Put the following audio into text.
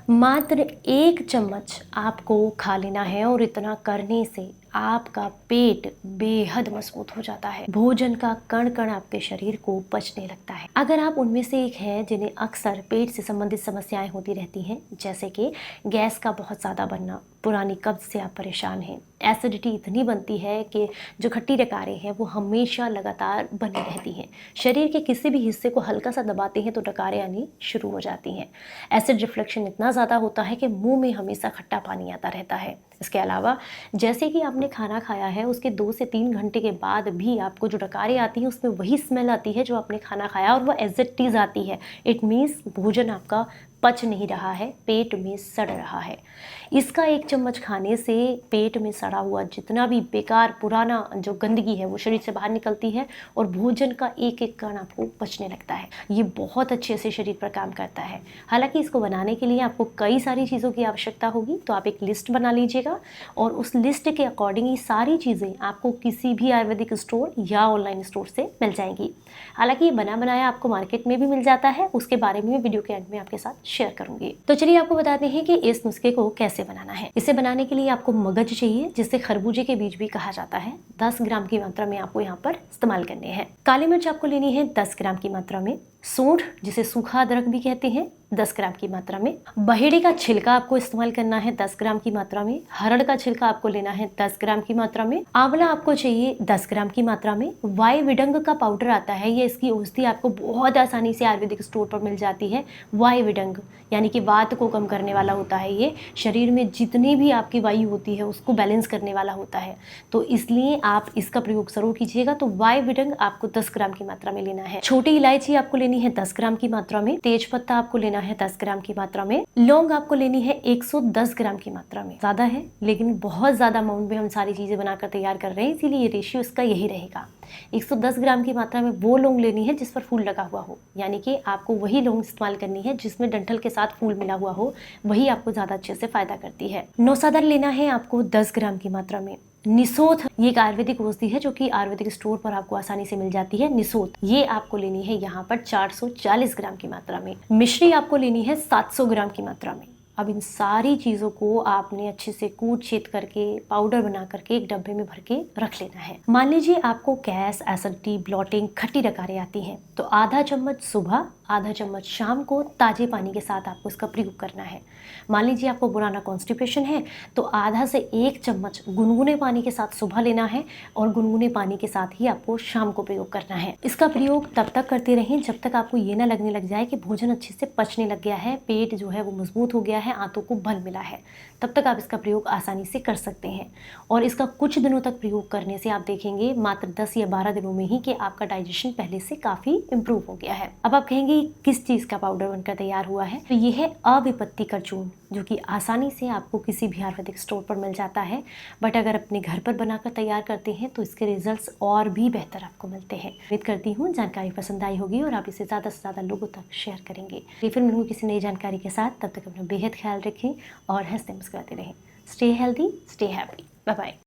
मात्र 1 चम्मच आपको खा लेना है और इतना करने से आपका पेट बेहद मजबूत हो जाता है। भोजन का कण कण आपके शरीर को पचने लगता है। अगर आप उनमें से एक हैं जिन्हें अक्सर पेट से संबंधित समस्याएं होती रहती हैं, जैसे कि गैस का बहुत ज़्यादा बनना, पुरानी कब्ज से आप परेशान हैं, एसिडिटी इतनी बनती है कि जो खट्टी डकारें हैं वो हमेशा लगातार बनी रहती हैं, शरीर के किसी भी हिस्से को हल्का सा दबाते हैं तो डकारें आनी शुरू हो जाती हैं, एसिड रिफ्लेक्शन इतना ज़्यादा होता है कि मुंह में हमेशा खट्टा पानी आता रहता है। इसके अलावा जैसे कि आपने खाना खाया है उसके 2 से 3 घंटे के बाद भी आपको जो डकारें आती हैं उसमें वही स्मेल आती है जो आपने खाना खाया और वो एज इट इज़ आती है। इट मीन्स भोजन आपका पच नहीं रहा है, पेट में सड़ रहा है। इसका 1 चम्मच खाने से पेट में सड़ा हुआ जितना भी बेकार पुराना जो गंदगी है वो शरीर से बाहर निकलती है और भोजन का एक एक कण आपको पचने लगता है। ये बहुत अच्छे से शरीर पर काम करता है। हालांकि इसको बनाने के लिए आपको कई सारी चीज़ों की आवश्यकता होगी, तो आप एक लिस्ट बना लीजिएगा और उस लिस्ट के अकॉर्डिंग ये सारी चीज़ें आपको किसी भी आयुर्वेदिक स्टोर या ऑनलाइन स्टोर से मिल जाएंगी। हालांकि ये बना बनाया आपको मार्केट में भी मिल जाता है, उसके बारे में वीडियो के एंड में आपके साथ शेयर करूंगी। तो चलिए आपको बताते हैं कि इस नुस्खे को कैसे बनाना है। इसे बनाने के लिए आपको मगज चाहिए, जिसे खरबूजे के बीज भी कहा जाता है। 10 ग्राम की मात्रा में आपको यहाँ पर इस्तेमाल करने हैं। काली मिर्च आपको लेनी है 10 ग्राम की मात्रा में। सूंठ, जिसे सूखा अदरक भी कहते हैं, 10 ग्राम की मात्रा में। बहेड़े का छिलका आपको इस्तेमाल करना है 10 ग्राम की मात्रा में। हरड़ का छिलका आपको लेना है 10 ग्राम की मात्रा में। आंवला आपको चाहिए 10 ग्राम की मात्रा में। वाई विडंग का पाउडर आता है, ये इसकी औषधि आपको बहुत आसानी से आयुर्वेदिक स्टोर पर मिल जाती है। वाई विडंग यानी कि वात को कम करने वाला होता है, ये शरीर में जितनी भी आपकी वायु होती है उसको बैलेंस करने वाला होता है, तो इसलिए आप इसका प्रयोग जरूर कीजिएगा। तो वाई विडंग आपको 10 ग्राम की मात्रा में लेना है। छोटी इलायची आपको लेनी है 10 ग्राम की मात्रा में। तेज पत्ता आपको लेना है 10 ग्राम की मात्रा में। लौंग आपको लेनी है 110 ग्राम की मात्रा में। ज्यादा है लेकिन बहुत ज्यादा अमाउंट में हम सारी चीजें बनाकर तैयार कर रहे हैं, इसीलिए ये रेशियो इसका यही रहेगा। 110 ग्राम की मात्रा में वो लौंग लेनी है जिस पर फूल लगा हुआ हो, यानी कि आपको वही लौंग इस्तेमाल करनी है जिसमें डंठल के साथ फूल मिला हुआ हो, वही आपको ज्यादा अच्छे से फायदा करती है। नौसादर लेना है आपको 10 ग्राम की मात्रा में। निसोथ, ये एक आयुर्वेदिक औषधि है जो कि आयुर्वेदिक स्टोर पर आपको आसानी से मिल जाती है। निसोथ ये आपको लेनी है यहाँ पर 440 ग्राम की मात्रा में। मिश्री आपको लेनी है 700 ग्राम की मात्रा में। अब इन सारी चीज़ों को आपने अच्छे से कूट छेद करके पाउडर बना करके एक डब्बे में भर के रख लेना है। मान लीजिए आपको गैस, एसिडिटी, ब्लॉटिंग, खट्टी डकारें आती हैं, तो आधा चम्मच सुबह, आधा चम्मच शाम को ताजे पानी के साथ आपको इसका प्रयोग करना है। मान लीजिए आपको पुराना कॉन्स्टिपेशन है तो आधा से 1 चम्मच गुनगुने पानी के साथ सुबह लेना है और गुनगुने पानी के साथ ही आपको शाम को प्रयोग करना है। इसका प्रयोग तब तक करते रहें जब तक आपको ये ना लगने लग जाए कि भोजन अच्छे से पचने लग गया है, पेट जो है वो मजबूत हो गया है, आंतों को बल मिला है। तब तक आप इसका प्रयोग आसानी से कर सकते हैं और इसका कुछ दिनों तक प्रयोग करने से आप देखेंगे मात्र 10 या 12 दिनों में ही कि आपका डाइजेशन पहले से काफी इम्प्रूव हो गया है। अब आप कहेंगे किस चीज का पाउडर बनकर तैयार हुआ है, तो ये है अविपत्ति का चूर्ण, जो कि आसानी से आपको किसी भी आयुर्वेदिक स्टोर पर मिल जाता है। बट अगर अपने घर पर बनाकर तैयार करते हैं तो इसके रिजल्ट्स और भी बेहतर आपको मिलते हैं। उम्मीद करती हूँ जानकारी पसंद आई होगी और आप इसे ज़्यादा से ज़्यादा लोगों तक शेयर करेंगे। फिर मिलूंगी किसी नई जानकारी के साथ, तब तक अपना बेहद ख्याल रखें और हंसते मुस्कुराते रहें। Stay healthy, stay happy, bye bye.